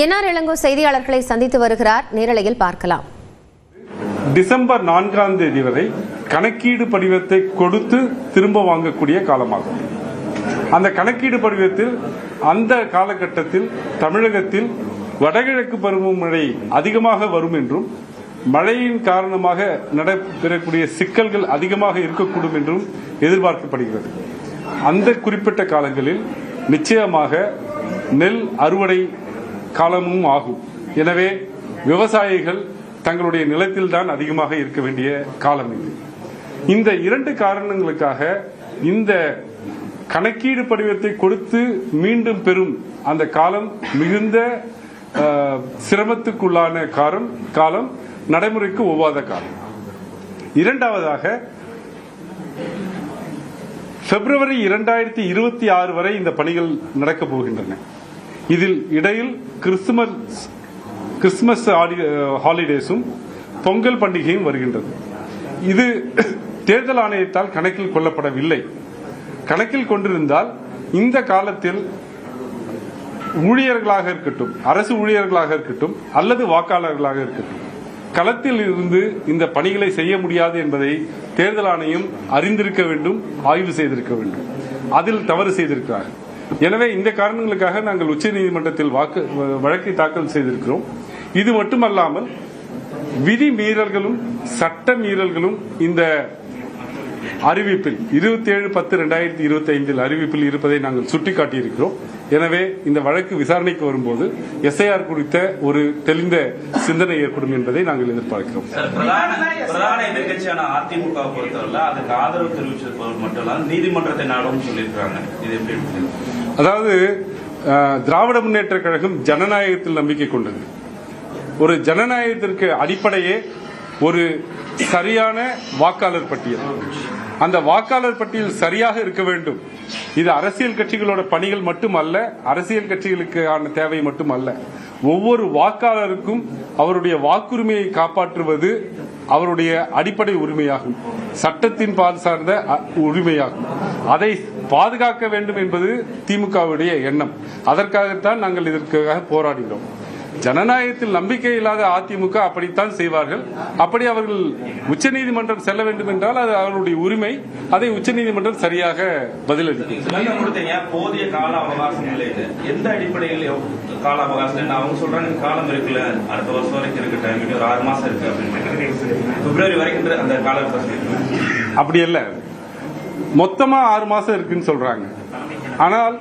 NR Ilango செய்தியாளர்களை சந்தித்து வருகிறார். நேரலையில் பார்க்கலாம். டிசம்பர் 4ஆம் தேதி வரை கணக்கீடு படிவத்தை கொடுத்து திரும்ப வாங்கக்கூடிய காலமாகும். அந்த கணக்கீடு படிவத்தில் அந்த காலகட்டத்தில் தமிழகத்தில் வடகிழக்கு பருவமழை அதிகமாக வரும் என்றும் மழையின் காரணமாக நடைபெறக்கூடிய சிக்கல்கள் அதிகமாக இருக்கக்கூடும் என்றும் எதிர்பார்க்கப்படுகிறது. அந்த குறிப்பிட்ட காலங்களில் நிச்சயமாக நெல் அறுவடை காலமும் ஆகும். எனவே விவசாயிகள் தங்களுடைய நிலத்தில் தான் அதிகமாக இருக்க வேண்டிய காலம் இது. இந்த இரண்டு காரணங்களுக்காக இந்த கணக்கீடு படிவத்தை கொடுத்து மீண்டும் பெறும் அந்த காலம் மிகுந்த சிரமத்துக்குள்ளான காலம், நடைமுறைக்கு ஒவ்வாத காலம். இரண்டாவதாக பிப்ரவரி 2026 வரை இந்த பணிகள் நடக்கப் போகின்றன. இதில் இடையில் கிறிஸ்துமஸ் ஹாலிடேஸும் பொங்கல் பண்டிகையும் வருகின்றது. இது தேர்தல் ஆணையத்தால் கணக்கில் கொள்ளப்படவில்லை. கணக்கில் கொண்டிருந்தால் இந்த காலத்தில் ஊழியர்களாக இருக்கட்டும், அரசு ஊழியர்களாக இருக்கட்டும் அல்லது வாக்காளர்களாக இருக்கட்டும், களத்தில் இருந்து இந்த பணிகளை செய்ய முடியாது என்பதை தேர்தல் ஆணையம் அறிந்திருக்க வேண்டும், ஆய்வு செய்திருக்க வேண்டும். அதில் தவறு செய்திருக்கிறார்கள். எனவே இந்த காரணங்களுக்காக நாங்கள் உச்சநீதிமன்றத்தில் வழக்கை தாக்கல் செய்திருக்கிறோம். இது மட்டுமல்லாமல் விதி மீறல்களும் சட்ட மீறல்களும் இந்த அறிவிப்பில் 27/10/2025 அறிவிப்பில் இருப்பதை நாங்கள் சுட்டிக்காட்டியிருக்கிறோம். எனவே இந்த வழக்கு விசாரணைக்கு வரும்போது எஸ்ஐஆர் குறித்த ஒரு தெளிந்த சிந்தனை ஏற்படும் என்பதை நாங்கள் எதிர்பார்க்கிறோம். பிரதான எதிர்கட்சியான அதிமுக பொறுத்தவரை அதுக்கு ஆதரவு தெரிவிச்சது மட்டும் நீதிமன்றத்தை நாடும் சொல்லியிருக்காங்க. அதாவது திராவிட முன்னேற்ற கழகம் ஜனநாயகத்தில் நம்பிக்கை கொண்டது. ஒரு ஜனநாயகத்திற்கு அடிப்படையே ஒரு சரியான வாக்காளர் பட்டியல். அந்த வாக்காளர் பட்டியல் சரியாக இருக்க வேண்டும். இது அரசியல் கட்சிகளோட பணிகள் மட்டுமல்ல, அரசியல் கட்சிகளுக்கான தேவை மட்டுமல்ல. ஒவ்வொரு வாக்காளருக்கும் அவருடைய வாக்குரிமையை காப்பாற்றுவது அவருடைய அடிப்படை உரிமையாகும், சட்டத்தின் பால் சார்ந்த உரிமையாகும். அதை பாதுகாக்க வேண்டும் என்பது திமுகவுடைய எண்ணம். அதற்காகத்தான் நாங்கள் இதற்காக போராடுகிறோம். ஜனநாயகத்தில் நம்பிக்கை இல்லாத அதிமுக அப்படித்தான் செய்வார்கள். அப்படி அவர்கள் உச்சநீதிமன்றம் செல்ல வேண்டும் என்றால் அது அவர்களுடைய உரிமை. அதை உச்சநீதிமன்றம் சரியாக பதிலளிக்கும். போதிய கால அவகாசம் இல்லை. எந்த அடிப்படையில் கால அவகாசம் அவங்க சொல்றாங்க, காலம் இருக்குல்ல, அடுத்த வருஷம் வரைக்கும் இருக்கு, டைம் ஒரு 6 மாசம் இருக்கு அப்படின்னு, பிப்ரவரி வரைக்கும் அந்த கால அவகாசம். அப்படி இல்ல, மொத்தமா 6 மாசம் இருக்குன்னு சொல்றாங்க. ஆனால்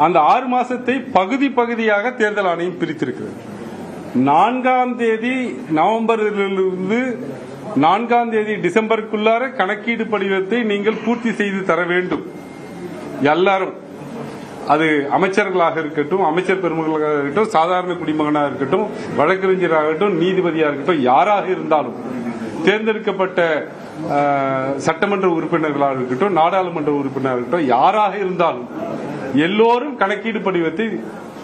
அந்த 6 மாசத்தை பகுதியாக தேர்தல் ஆணையம் பிரித்திருக்கிறது. 4ஆம் தேதி நவம்பரிலிருந்து 4ஆம் தேதி டிசம்பருக்குள்ளார கணக்கீடு படிவத்தை நீங்கள் பூர்த்தி செய்து தர வேண்டும். எல்லாரும், அது அமைச்சர்களாக இருக்கட்டும், அமைச்சர் பெருமக்களாக இருக்கட்டும், சாதாரண குடிமகனாக இருக்கட்டும், வழக்கறிஞராக இருக்கட்டும், நீதிபதியாக இருக்கட்டும், யாராக இருந்தாலும், தேர்ந்தெடுக்கப்பட்ட சட்டமன்ற உறுப்பினர்களாக இருக்கட்டும், நாடாளுமன்ற உறுப்பினராக இருக்கட்டும், யாராக இருந்தாலும் எல்லோரும் கணக்கீடு படிவத்தை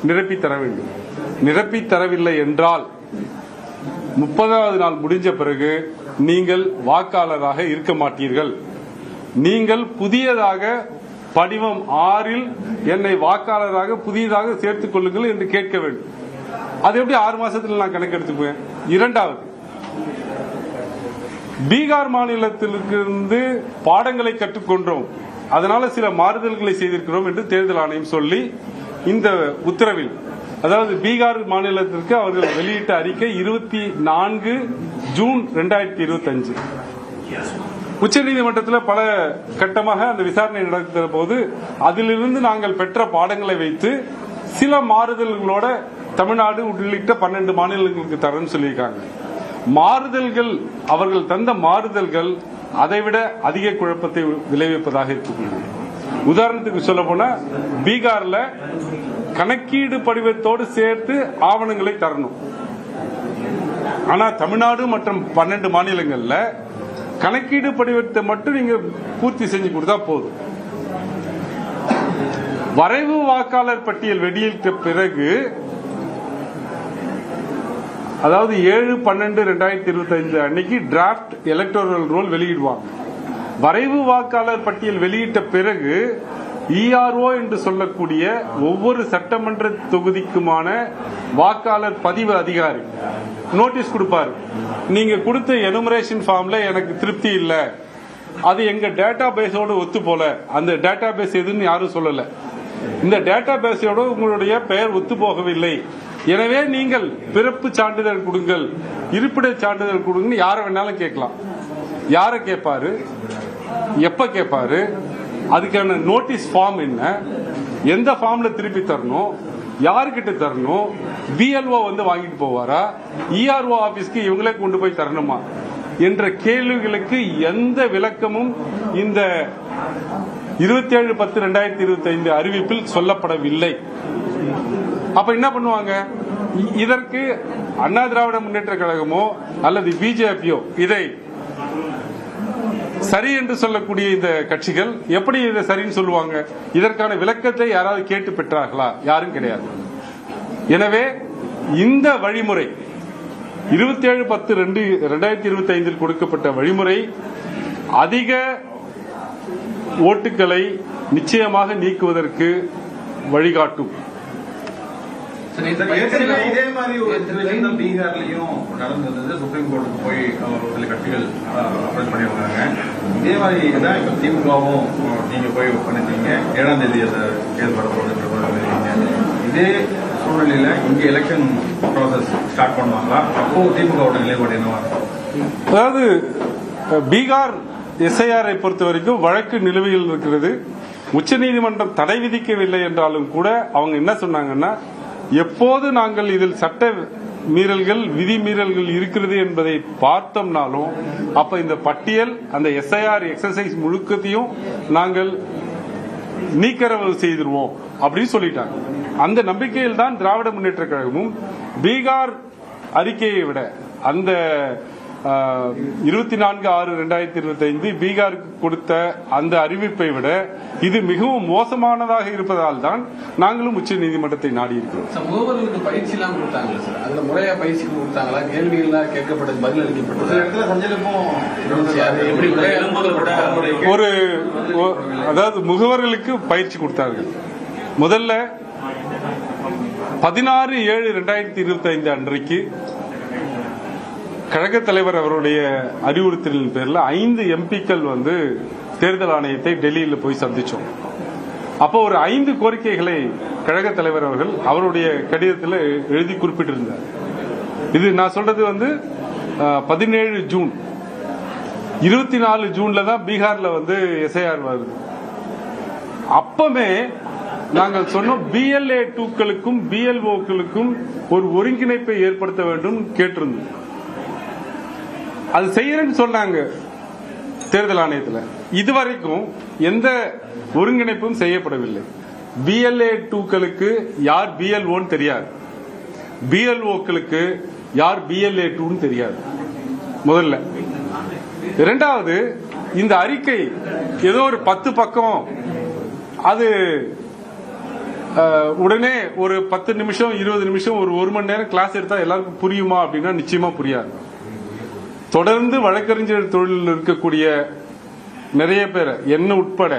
நிரப்பி தர வேண்டும். நிரப்பி தரவில்லை என்றால் 30வது நாள் முடிஞ்ச பிறகு நீங்கள் வாக்காளராக இருக்க மாட்டீர்கள். நீங்கள் புதியதாக படிவம் 6 என்னை வாக்காளராக புதியதாக சேர்த்துக் கொள்ளுங்கள் என்று கேட்க வேண்டும். அது எப்படி 6 மாசத்தில் நான் கணக்கெடுத்துக்குவேன்? இரண்டாவது, பீகார் மாநிலத்திலிருந்து பாடங்களை கற்றுக்கொண்டோம், அதனால சில மாறுதல்களை செய்திருக்கிறோம் என்று தேர்தல் ஆணையம் சொல்லி இந்த உத்தரவில், அதாவது பீகார் மாநிலத்திற்கு அவர்கள் வெளியிட்ட அறிக்கை 24 ஜூன் 2025. உச்சநீதிமன்றத்தில் பல கட்டமாக அந்த விசாரணை நடக்கிற போது அதிலிருந்து நாங்கள் பெற்ற பாடங்களை வைத்து சில மாறுதல்களோட தமிழ்நாடு உள்ளிட்ட 12 மாநிலங்களுக்கு தரன்னு சொல்லியிருக்காங்க. மாறுதல்கள், அவர்கள் தந்த மாறுதல்கள் அதைவிட அதிக குழப்பத்தை விளைவிப்பதாக இருக்கக்கூடிய. உதாரணத்துக்கு சொல்ல போனா, பீகார்ல கணக்கீடு படிவத்தோடு சேர்த்து ஆவணங்களை தரணும். ஆனா தமிழ்நாடு மற்றும் 12 மாநிலங்கள்ல கணக்கீடு படிவத்தை மட்டும் நீங்க பூர்த்தி செஞ்சு கொடுத்தா போதும். வரைவு வாக்காளர் பட்டியல் வெளியிட்ட பிறகு, அதாவது 7/12/2025 அன்னைக்கு டிராப்ட் எலக்டோரல் ரோல் வெளியிடுவாங்க. வரைவு வாக்காளர் பட்டியல் வெளியிட்ட பிறகு ERO என்று சொல்லக்கூடிய ஒவ்வொரு சட்டமன்ற தொகுதிக்குமான வாக்காளர் பதிவு அதிகாரி நோட்டீஸ் கொடுப்பாரு. நீங்க கொடுத்த எனுமரேஷன் ஃபார்ம்ல எனக்கு திருப்தி இல்லை, அது எங்க டேட்டா பேஸோட ஒத்து போல. அந்த டேட்டா பேஸ் எதுன்னு யாரும் சொல்லல. இந்த டேட்டா பேஸோட உங்களுடைய பெயர் ஒத்து போகவில்லை, எனவே நீங்கள் பிறப்பு சான்றிதழ் கொடுங்கள், இருப்பிட சான்றிதழ் கொடுங்க, யாரை வேணாலும் கேட்கலாம். யாரை கேட்பாரு, எப்ப கேட்பாரு, அதுக்கான நோட்டீஸ் ஃபார்ம் என்ன, எந்த ஃபார்ம்ல திருப்பி தரணும், யாருக்கிட்ட தரணும், BLO வந்து வாங்கிட்டு போவாரா, ERO ஆபீஸ்க்கு இவங்களே கொண்டு போய் தரணுமா என்ற கேள்விகளுக்கு எந்த விளக்கமும் இந்த 27/10/2025 அறிவிப்பில் சொல்லப்படவில்லை. அப்ப என்ன பண்ணுவாங்க? இதற்கு அண்ணா திராவிட முன்னேற்ற கழகமோ அல்லது BJPயோ இதை சரி என்று சொல்லக்கூடிய இந்த கட்சிகள் எப்படி இதை சரின்னு சொல்லுவாங்க? இதற்கான விளக்கத்தை யாராவது கேட்டு பெற்றார்களா? யாரும் கிடையாது. எனவே இந்த வழிமுறை 27/10/2025 கொடுக்கப்பட்ட வழிமுறை அதிக ஓட்டுகளை நிச்சயமாக நீக்குவதற்கு வழிகாட்டும். இதே மாதிரி ஒரு சிச்சுவேஷன் பீகார்லயும் நடந்தது. சுப்ரீம் கோர்ட்டுக்கு போய் சில கட்சிகள் அப்ரோச் பண்ணிருக்காங்க. இதே மாதிரி தான் இப்ப திமுகவும் நீங்க போய் பண்ணிட்டீங்க. 7ஆம் தேதி ஏற்பட போகுது. இதே சூழ்நிலையில இங்க எலெக்ஷன் ப்ராசஸ் ஸ்டார்ட் பண்ணுவாங்களா? அப்போ திமுகவோட நிலைப்பாடு என்னவா? அதாவது பீகார் SIR பொறுத்த வரைக்கும் வழக்கு நிலுவையில் இருக்கிறது. உச்சநீதிமன்றம் தடை விதிக்கவில்லை என்றாலும் கூட அவங்க என்ன சொன்னாங்கன்னா, எப்போது நாங்கள் இதில் சட்ட மீறல்கள் விதிமீறல்கள் இருக்கிறது என்பதை பார்த்தோம்னாலும் அப்ப இந்த பட்டியல் அந்த SIR எக்ஸசைஸ் முழுக்கத்தையும் நாங்கள் நீக்கரவு செய்திருவோம் அப்படின்னு சொல்லிட்டாங்க. அந்த நம்பிக்கையில் தான் திராவிட முன்னேற்ற கழகமும் பீகார் அறிக்கையை விட அந்த 24/6/2025 பீகாருக்கு கொடுத்த அந்த அறிவிப்பை விட இது மிகவும் மோசமானதாக இருப்பதால் தான் நாங்களும் உச்ச நீதிமன்றத்தை நாடி இருக்கிறோம். முகவர்களுக்கு பயிற்சி எல்லாம் கொடுத்தாங்களா சார்? அதுல முறையா பயிற்சி கொடுத்தாங்களா? கேள்விகள் கேட்கப்பட்டது, பதில் அளிக்கப்பட்டது. ஒரு அதாவது முகவர்களுக்கு பயிற்சி கொடுத்தார்கள். முதல்ல 16/7/2025 அன்றைக்கு கழக தலைவர் அவருடைய அறிவுறுத்தலின் பேரில் 5 MPக்கள் வந்து தேர்தல் ஆணையத்தை டெல்லியில் போய் சந்திச்சோம். அப்போ ஒரு 5 கோரிக்கைகளை கழக தலைவர் அவர்கள் அவருடைய கடிதத்தில் எழுதி குறிப்பிட்டிருந்தார். இது நான் சொல்றது வந்து 17 ஜூன். 24 ஜூன்ல தான் பீகார்ல வந்து SIR வருது. அப்பமே நாங்கள் சொன்னோம், BLA 2க்களுக்கும் BLOக்களுக்கும் ஒரு ஒருங்கிணைப்பை ஏற்படுத்த வேண்டும் கேட்டிருந்தோம். அது செய்யறேன்னு சொன்னாங்க தேர்தல் ஆணையத்தில். இதுவரைக்கும் எந்த ஒருங்கிணைப்பும் செய்யப்படவில்லை. BLA 2க்களுக்கு யார் BLOன்னு தெரியாது, BLOக்களுக்கு யார் BLA 2ன்னு தெரியாது. முதல்ல. இரண்டாவது, இந்த அறிக்கை ஏதோ ஒரு 10 பக்கம், அது உடனே ஒரு 10 நிமிஷம் 20 நிமிஷம் ஒரு மணி நேரம் கிளாஸ் எடுத்தா எல்லாருக்கும் புரியுமா அப்படின்னா நிச்சயமா புரியாது. தொடர்ந்து வழக்கறிஞர் தொழிலில் இருக்கக்கூடிய நிறைய பேர் என்ன உட்பட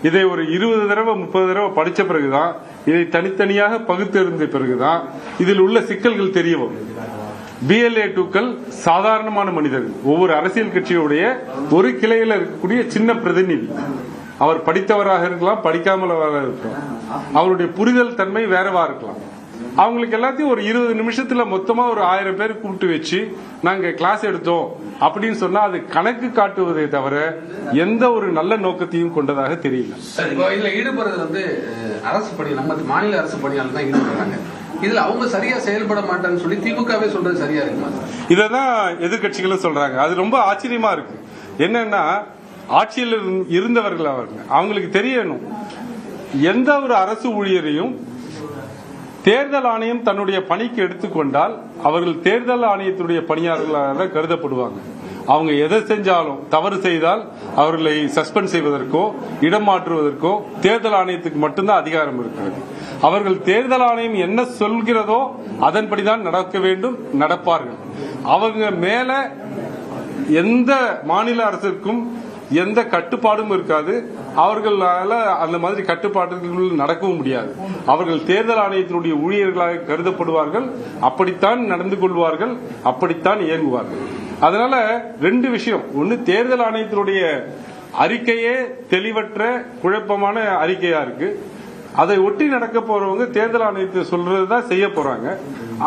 இதை ஒரு 20 தடவை 30 தடவை படிச்ச பிறகுதான், இதை தனித்தனியாக பகுத்தறிந்த பிறகுதான் இதில் உள்ள சிக்கல்கள் தெரிய வரும். BLA 2க்கள் சாதாரணமான மனிதர்கள், ஒவ்வொரு அரசியல் கட்சியுடைய ஒரு கிளையில இருக்கக்கூடிய சின்ன பிரதிநிதி. அவர் படித்தவராக இருக்கலாம், படிக்காமலவராக இருக்கலாம், அவருடைய புரிதல் தன்மை வேறவா இருக்கலாம். அவங்களுக்கு எல்லாத்தையும் ஒரு 20 நிமிஷத்துல மொத்தமா ஒரு 1000 பேர் கூப்பிட்டு வச்சு நாங்க கிளாஸ் எடுத்தோம் அப்படின்னு சொன்னா அது கணக்கு காட்டுவதை தவிர எந்த ஒரு நல்ல நோக்கத்தையும் கொண்டதாக தெரியல. இதுல ஈடுபடுறது வந்து அரசு பணி, நம்ம மாநில அரசு பணியாளர் தான் ஈடுபடுறாங்க. இதுல அவங்க சரியா செயல்பட மாட்டான்னு சொல்லி திமுகவே சொல்றது சரியா இருக்குமா? இததான் எதிர்கட்சிகளும் சொல்றாங்க. அது ரொம்ப ஆச்சரியமா இருக்கு. என்னன்னா, ஆட்சியில் இருந்தவர்கள் அவங்களுக்கு தெரியணும், எந்த ஒரு அரசு ஊழியரையும் தேர்தல் ஆணையம் தன்னுடைய பணிக்கு எடுத்துக்கொண்டால் அவர்கள் தேர்தல் ஆணையத்துடைய பணியாளர்களாக கருதப்படுவாங்க. அவங்க எதை செஞ்சாலும், தவறு செய்தால் அவர்களை சஸ்பெண்ட் செய்வதற்கோ இடம் மாற்றுவதற்கோ தேர்தல் ஆணையத்துக்கு மட்டும்தான் அதிகாரம் இருக்கிறது. அவர்கள் தேர்தல் ஆணையம் என்ன சொல்கிறதோ அதன்படிதான் நடக்க வேண்டும், நடப்பார்கள். அவங்க மேல எந்த மாநில அரசுக்கும் எந்த கட்டுப்பாடும் இருக்காது. அவர்களால அந்த மாதிரி கட்டுப்பாடுகள் நடக்கவும் முடியாது. அவர்கள் தேர்தல் ஆணையத்தினுடைய ஊழியர்களாக கருதப்படுவார்கள். அப்படித்தான் நடந்து கொள்வார்கள், அப்படித்தான் இயங்குவார்கள். அதனால ரெண்டு விஷயம். ஒன்னு, தேர்தல் ஆணையத்தினுடைய அறிக்கையே தெளிவற்ற குழப்பமான அறிக்கையா இருக்கு. அதை ஒட்டி நடக்க போறவங்க தேர்தல் ஆணையத்தை சொல்றதுதான் செய்ய போறாங்க.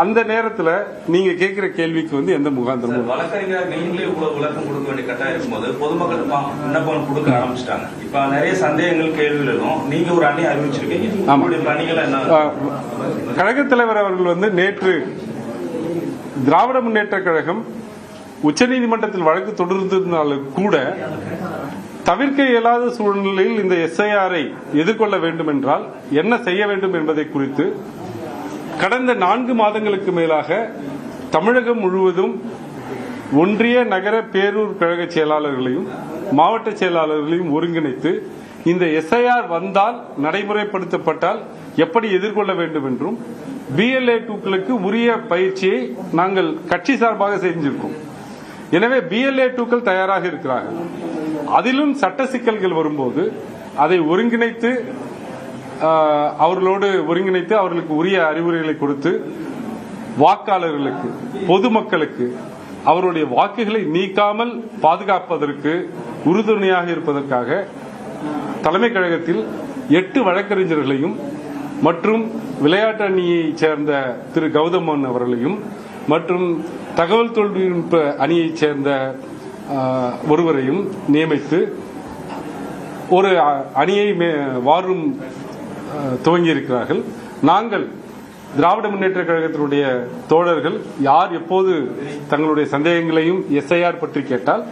அந்த நேரத்துல நீங்க கேட்கிற கேள்விக்கு எந்த முகாந்திரமும் வழக்கறிஞர் நீங்களே இவ்வளவு விளக்கம் கொடுக்க வேண்டிய கட்டாயம் இருக்கும்போது பொதுமக்கள் விண்ணப்பம் கொடுக்க ஆரம்பிச்சிட்டாங்க. இப்ப நிறைய சந்தேகங்கள் கேள்விகளும் நீங்க ஒரு அணி அறிவிச்சிருக்கீங்க. அணிகள் என்ன? கழக தலைவர் அவர்கள் நேற்று திராவிட முன்னேற்ற கழகம் உச்சநீதிமன்றத்தில் வழக்கு தொடர்ந்ததுனால கூட தவிர்க்க இயலாத சூழ்நிலையில் இந்த SIR-ஐ எதிர்கொள்ள வேண்டும் என்றால் என்ன செய்ய வேண்டும் என்பதை குறித்து கடந்த 4 மாதங்களுக்கு மேலாக தமிழகம் முழுவதும் ஒன்றிய நகர பேரூர் கழக செயலாளர்களையும் மாவட்ட செயலாளர்களையும் ஒருங்கிணைத்து இந்த SIR வந்தால் நடைமுறைப்படுத்தப்பட்டால் எப்படி எதிர்கொள்ள வேண்டும் என்றும் BLA-2க்களுக்கு உரிய பயிற்சியை நாங்கள் கட்சி சார்பாக செஞ்சிருக்கோம். எனவே BLA-2க்கள் தயாராக இருக்கிறார்கள். அதிலும் சட்ட சிக்கல்கள் வரும்போது அதை ஒருங்கிணைத்து அவர்களுக்கு உரிய அறிவுரைகளை கொடுத்து வாக்காளர்களுக்கு, பொதுமக்களுக்கு அவருடைய வாக்குகளை நீக்காமல் பாதுகாப்பதற்கு உறுதுணையாக இருப்பதற்காக தலைமை கழகத்தில் 8 வழக்கறிஞர்களையும் மற்றும் விளையாட்டு அணியைச் சேர்ந்த திரு கௌதமன் அவர்களையும் மற்றும் தகவல் தொழில்நுட்ப அணியைச் சேர்ந்த ஒருவரையும் நியமித்து ஒரு அணியை வாரும் துவங்கியிருக்கிறார்கள். நாங்கள் திராவிட முன்னேற்ற கழகத்தினுடைய தோழர்கள் யார் எப்போது தங்களுடைய சந்தேகங்களையும் SIR பற்றி கேட்டால்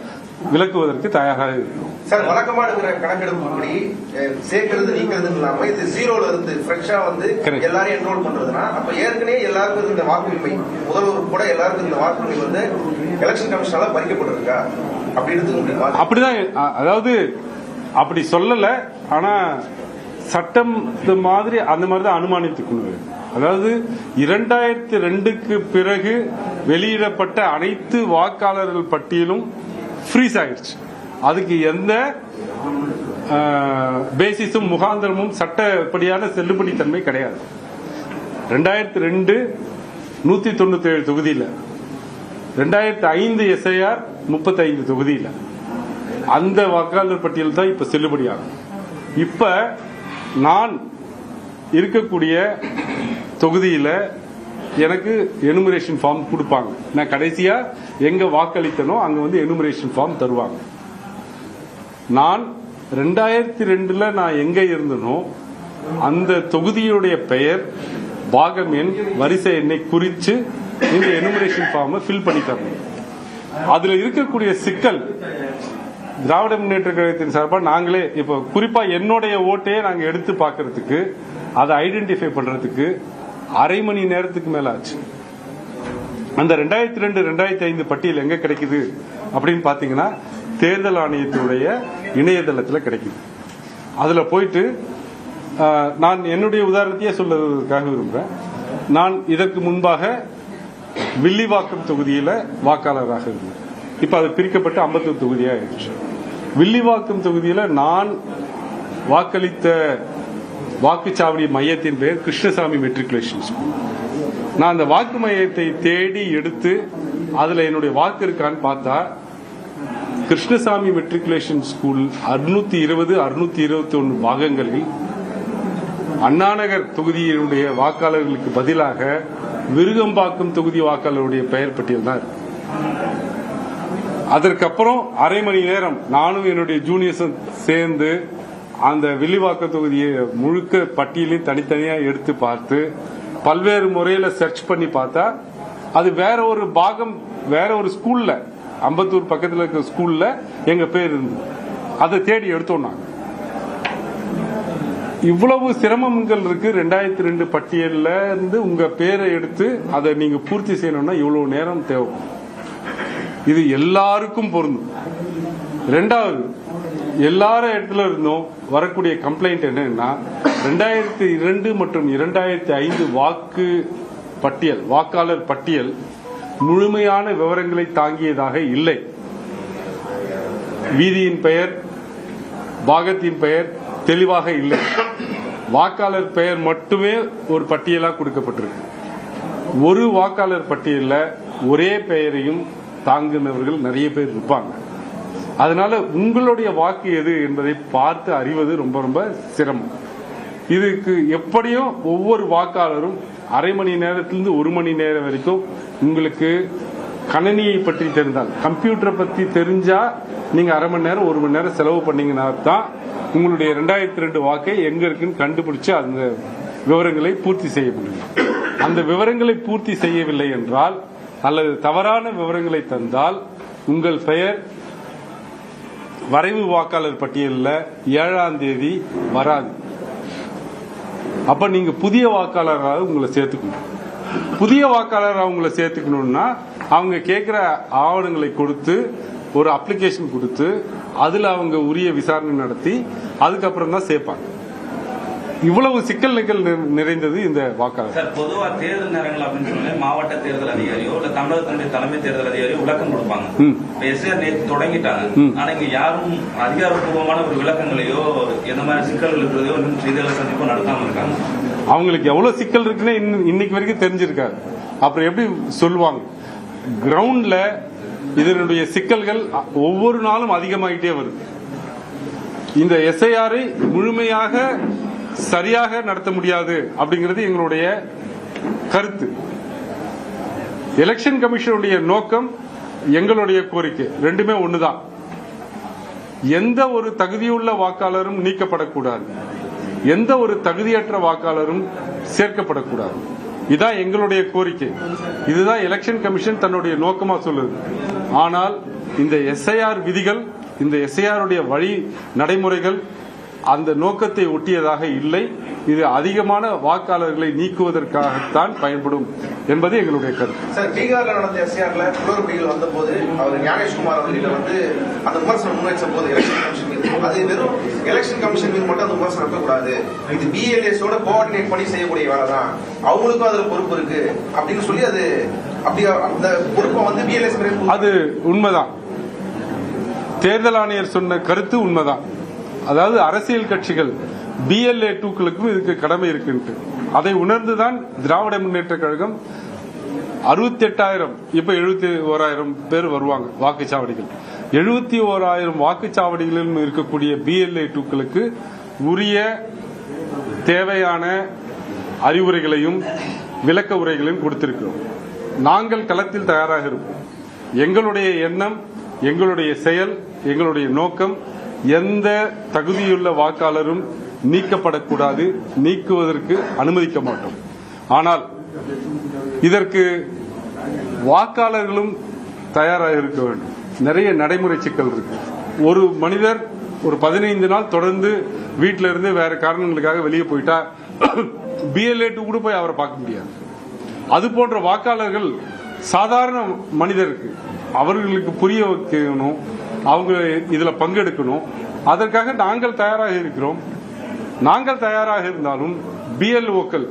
விளக்குவதற்கு தயாராக இருக்கும். சார், வழக்கமா இருக்கிற கணக்கெடுப்புப்படி சேர்க்கிறது நீக்கிறது இல்லாம இது ஜீரோல இருந்து ஃப்ரெஷ்ஷா எல்லாரும் என்ரோல் பண்றதுன்னா அப்ப ஏற்கனவே எல்லாருக்கும் இந்த வாக்குரிமை முதல்வர் கூட எல்லாருக்கும் இந்த வாக்குரிமை எலெக்ஷன் கமிஷனால பறிக்கப்பட்டிருக்கா அப்படி எடுத்துக்க முடியுமா? அப்படிதான். அதாவது அப்படி சொல்லல, ஆனா சட்டம் மாதிரி அந்த மாதிரிதான் அனுமானித்துக்கொள்வது. அதாவது 2002க்கு பிறகு வெளியிடப்பட்ட அனைத்து வாக்காளர்கள் பட்டியலும் ஃப்ரீஸ் ஆயிடுச்சு. அதுக்கு எந்த பேசிஸும் முகாந்திரமும் சட்டப்படியான செல்லுபடி தன்மை கிடையாது. 2002 197 தொகுதியில், 2005 SIR 35 தொகுதியில் அந்த வாக்காளர் பட்டியல் தான் இப்ப செல்லுபடியாகும். இப்ப நான் இருக்கக்கூடிய தொகுதியில எனக்கு எனுமரேஷன் ஃபார்ம் கொடுப்பாங்க. நான் கடைசியா எங்க வாக்களித்தனோ அங்க எனுமரேஷன் ஃபார்ம் தருவாங்க. நான் 2002 நான் எங்க இருந்தனோ அந்த தொகுதியுடைய பெயர், பாகம் எண், வரிசை எண்ணை குறித்து இந்த எனுமரேஷன் ஃபார்மை ஃபில் பண்ணி தரணும். அதுல இருக்கக்கூடிய சிக்கல் திராவிட முன்னேற்ற கழகத்தின் சார்பாக நாங்களே இப்ப குறிப்பா என்னுடைய ஓட்டையே நாங்க எடுத்து பார்க்கறதுக்கு, அதை ஐடென்டிஃபை பண்றதுக்கு அரை மணி நேரத்துக்கு மேல ஆச்சு. அந்த 2002 2005 பட்டியல் எங்க கிடைக்குது அப்படின்னு பாத்தீங்கன்னா தேர்தல் ஆணையத்துடைய இணையதளத்தில் கிடைக்குது. அதுல போயிட்டு நான் என்னுடைய உதாரணத்தையே சொல்வதற்காக விரும்புகிறேன். நான் இதற்கு முன்பாக வில்லிவாக்கம் தொகுதியில வாக்காளராக இருந்தேன். இப்ப அது பிரிக்கப்பட்டு 51 தொகுதியாக ஆயிடுச்சு. வில்லிவாக்கம் தொகுதியில நான் வாக்களித்த வாக்குச்சாவடி மையத்தின் பெயர் கிருஷ்ணசாமி மெட்ரிகுலேஷன் ஸ்கூல். நான் அந்த வாக்கு மையத்தை தேடி எடுத்து அதுல என்னுடைய வாக்கு இருக்கான்னு பார்த்தா கிருஷ்ணசாமி மெட்ரிகுலேஷன் ஸ்கூல் 620 621 பாகங்களில் அண்ணாநகர் தொகுதியினுடைய வாக்காளர்களுக்கு பதிலாக விருகம்பாக்கம் தொகுதி வாக்காளருடைய பெயர் பட்டியல் தான் இருக்கு. அதற்கப்புறம் அரை மணி நேரம் நானும் என்னுடைய ஜூனியர்ஸும் சேர்ந்து அந்த வில்லிவாக்க தொகுதியை முழுக்க பட்டியலையும் தனித்தனியா எடுத்து பார்த்து பல்வேறு முறையில சர்ச் பண்ணி பார்த்தா அது வேற ஒரு பாகம், வேற ஒரு ஸ்கூல்ல, அம்பத்தூர் பக்கத்தில் இருக்கிற ஸ்கூல்ல எங்க பேர் இருந்தது. அதை தேடி எடுத்தோம். நாங்க இவ்வளவு சிரமங்கள் இருக்கு. 2002 பட்டியல்ல இருந்து உங்க பேரை எடுத்து அதை நீங்க பூர்த்தி செய்யணும்னா இவ்வளவு நேரம் தேவைப்படும். இது எல்லாருக்கும் பொருந்தும். ரெண்டாவது, எல்லார இடத்துல இருந்தும் வரக்கூடிய கம்ப்ளைண்ட் என்னன்னா 2002 மற்றும் 2005 வாக்கு பட்டியல், வாக்காளர் பட்டியல் முழுமையான விவரங்களை தாங்கியதாக இல்லை. வீதியின் பெயர், பாகத்தின் பெயர் தெளிவாக இல்லை. வாக்காளர் பெயர் மட்டுமே ஒரு பட்டியலாக கொடுக்கப்பட்டிருக்கு. ஒரு வாக்காளர் பட்டியலில் ஒரே பெயரையும் தாங்கினவர்கள் நிறைய பேர் இருப்பாங்க. அதனால உங்களுடைய வாக்கு எது என்பதை பார்த்து அறிவது ரொம்ப ரொம்ப சிரமம். இதுக்கு எப்படியும் ஒவ்வொரு வாக்காளரும் அரை மணி நேரத்திலிருந்து 1 மணி நேரம் வரைக்கும் உங்களுக்கு கணினியை பற்றி தெரிந்தால், கம்ப்யூட்டரை பற்றி தெரிஞ்சா நீங்க அரை மணி நேரம் 1 மணி நேரம் செலவு பண்ணீங்கன்னா தான் உங்களுடைய 2002 வாக்கை எங்க இருக்குன்னு கண்டுபிடிச்சு அந்த விவரங்களை பூர்த்தி செய்ய முடியும். அந்த விவரங்களை பூர்த்தி செய்யவில்லை என்றால் அல்லது தவறான விவரங்களை தந்தால் உங்கள் பெயர் வரைவு வாக்காளர் பட்டியலில் 7ஆம் தேதி வராது. அப்ப நீங்க புதிய வாக்காளராக உங்களை சேர்த்துக்கணும். புதிய வாக்காளராக உங்களை சேர்த்துக்கணும்னா அவங்க கேட்கிற ஆவணங்களை கொடுத்து ஒரு அப்ளிகேஷன் கொடுத்து அதுல அவங்க உரிய விசாரணை நடத்தி அதுக்கப்புறம் தான் சேர்ப்பாங்க. இவ்வளவு சிக்கல்கள் நிறைந்தது இந்த வாக்காளர். சார், பொதுவா தேர்தல் நேரங்கள் அப்படின்னு சொல்லி மாவட்ட தேர்தல் அதிகாரியோ இல்ல தமிழகத்தினுடைய தலைமை தேர்தல் அதிகாரியோ விளக்கம் கொடுப்பாங்க. எஸ்ஆர் நேற்று தொடங்கிட்டாங்க. ஆனா இங்க யாரும் அதிகாரப்பூர்வமான ஒரு விளக்கங்களையோ எந்த மாதிரி சிக்கல்கள் இருக்கிறதையோ இன்னும் செய்தியாளர் சந்திப்போ நடத்தாம இருக்காங்க. அவங்களுக்கு எவ்வளவு சிக்கல் இருக்குன்னு இன்னைக்கு வரைக்கும் தெரிஞ்சிருக்காரு. அப்புறம் எப்படி சொல்லுவாங்க? கிரவுண்ட்ல இதனுடைய சிக்கல்கள் ஒவ்வொரு நாளும் அதிகமாகிட்டே வருது. இந்த எஸ்ஐஆரை முழுமையாக சரியாக நடத்த முடியாது அப்படிங்கிறது எங்களுடைய கருத்து. எலெக்ஷன் கமிஷனுடைய நோக்கம், எங்களுடைய கோரிக்கை ரெண்டுமே ஒண்ணுதான். எந்த ஒரு தகுதியுள்ள வாக்காளரும் நீக்கப்படக்கூடாது, எந்த ஒரு தகுதியற்ற வாக்காளரும் சேர்க்கப்படக்கூடாது. இதுதான் எங்களுடைய கோரிக்கை. இதுதான் எலெக்ஷன் கமிஷன் தன்னுடைய நோக்கமா சொல்லுது. ஆனால் இந்த எஸ்ஐஆர் விதிகள், இந்த எஸ்ஐஆருடைய வழி நடைமுறைகள் அந்த நோக்கத்தை ஒட்டியதாக இல்லை. இது அதிகமான வாக்காளர்களை நீக்குவதற்காகத்தான் பயன்படும் என்பது எங்களுடைய கருத்து. சார், பீகார்ல நடந்த எஸ்ஐஆர்ல குளறுபடிகள் வந்த போது அவர் ஞானேஷ்குமார் அவர்களிடம் அந்த விமர்சனம் முன்வைச்ச போது எலெக்ஷன் கமிஷன் மீது, அது வெறும் எலெக்ஷன் கமிஷன் மீது மட்டும் அந்த விமர்சனம் இருக்கக்கூடாது, இது பிஎல்ஏஸோட கோஆர்டினேட் பண்ணி செய்யக்கூடிய வேலை தான், அவங்களுக்கும் அதுல பொறுப்பு இருக்கு அப்படின்னு சொல்லி அது அப்படி அந்த பொறுப்பை பிஎல்ஏஸ் அது உண்மைதான். தேர்தல் ஆணையர் சொன்ன கருத்து உண்மைதான். அதாவது அரசியல் கட்சிகள் BLA 2களுக்கும் இதுக்கு கடமை இருக்கு. அதை உணர்ந்துதான் திராவிட முன்னேற்ற கழகம் 68,000 இப்ப 71,000 பேர் வருவாங்க வாக்குச்சாவடிகள். 71,000 வாக்குச்சாவடிகளிலும் இருக்கக்கூடிய BLA 2களுக்கு உரிய தேவையான அறிவுரைகளையும் விளக்க உரைகளையும் கொடுத்திருக்கிறோம். நாங்கள் களத்தில் தயாராக இருப்போம். எங்களுடைய எண்ணம், எங்களுடைய செயல், எங்களுடைய நோக்கம் எந்த தகுதியுள்ள வாக்காளரும் நீக்கப்படக்கூடாது, நீக்குவதற்கு அனுமதிக்க மாட்டோம். ஆனால் இதற்கு வாக்காளர்களும் தயாராக இருக்க வேண்டும். நிறைய நடைமுறை சிக்கல் இருக்கு. ஒரு மனிதர் ஒரு 15 நாள் தொடர்ந்து வீட்டில இருந்து வேற காரணங்களுக்காக வெளியே போயிட்டா BLA 2 கூட போய் அவரை பார்க்க முடியாது. அது போன்ற வாக்காளர்கள் சாதாரண மனிதருக்கு அவர்களுக்கு புரிய வைக்கணும், அவங்க இதுல பங்கெடுக்கணும். அதற்காக நாங்கள் தயாராக இருக்கிறோம். நாங்கள் தயாராக இருந்தாலும் BLOக்கள்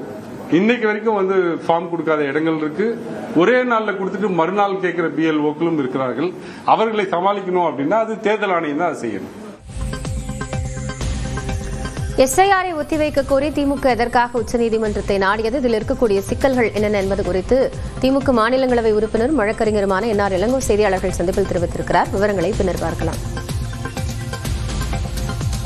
இன்னைக்கு வரைக்கும் ஃபார்ம் கொடுக்காத இடங்கள் இருக்கு. ஒரே நாள்ல கொடுத்துட்டு மறுநாள் கேட்கிற BLOக்களும் இருக்கிறார்கள். அவர்களை சமாளிக்கணும் அப்படின்னா அது தேர்தல் ஆணையம் தான் செய்யணும். எஸ்ஐஆரை ஒத்திவைக்க கோரி திமுக எதற்காக உச்சநீதிமன்றத்தை நாடியது, இதில் இருக்கக்கூடிய சிக்கல்கள் என்னென்ன என்பது குறித்து திமுக மாநிலங்களவை உறுப்பினரும் வழக்கறிஞருமான NR இளங்கோ செய்தியாளர்கள் சந்திப்பில் தெரிவித்திருக்கிறார். விவரங்களை பின்னர் பார்க்கலாம்.